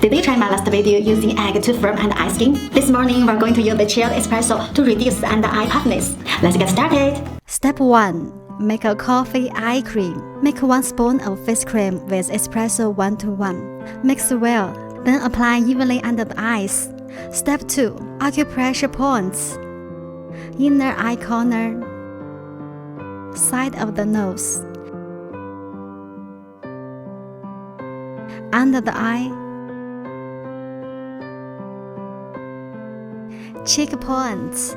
Did you try my last video using egg to firm and eye skin? This morning we're going to use the chilled espresso to reduce under eye puffiness. Let's get started. Step 1. Make a coffee eye cream. Make 1 spoon of face cream with espresso 1:1. Mix well, then apply evenly under the eyes. Step 2. Acupressure points. Inner eye corner, side of the nose, under the eye, cheek points,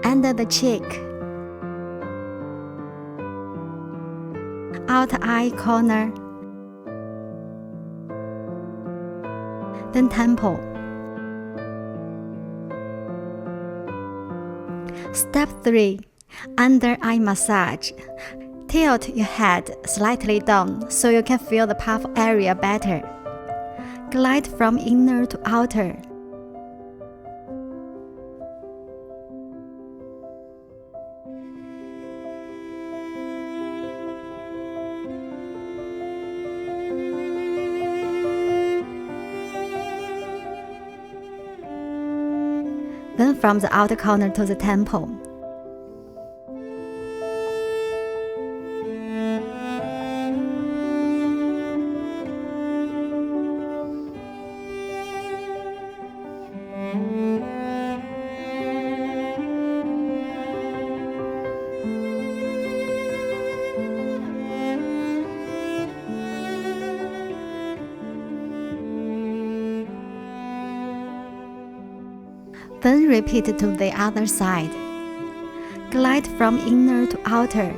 under the cheek, outer eye corner, then temple. Step 3. Under eye massage. Tilt your head slightly down so you can feel the puff area better. Glide from inner to outer. Then from the outer corner to the temple. Then repeat to the other side. Glide from inner to outer.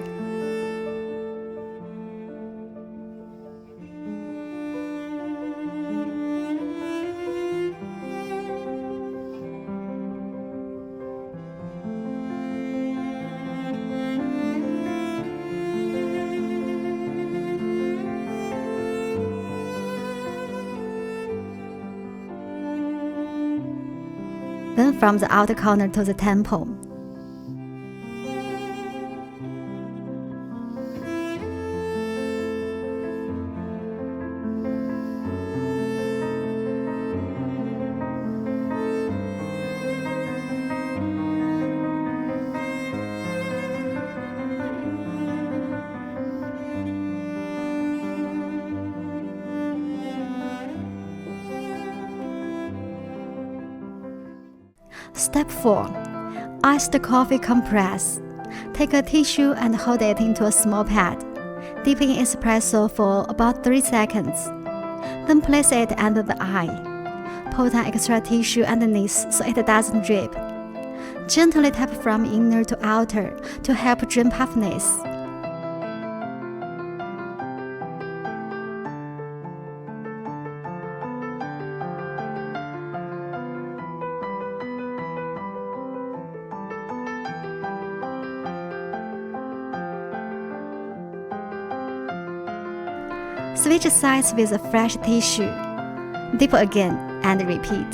Then from the outer corner to the temple. Step 4. Iced coffee compress. Take a tissue and hold it into a small pad. Dip in espresso for about 3 seconds. Then place it under the eye. Put an extra tissue underneath so it doesn't drip. Gently tap from inner to outer to help drain puffiness. Switch sides with a fresh tissue. Dip again and repeat.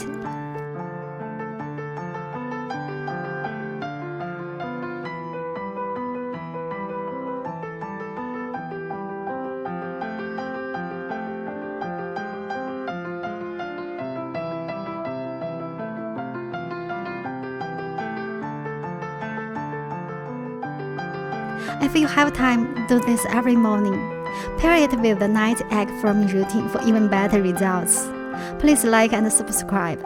If you have time, do this every morning. Pair it with the night egg forming routine for even better results. Please like and subscribe.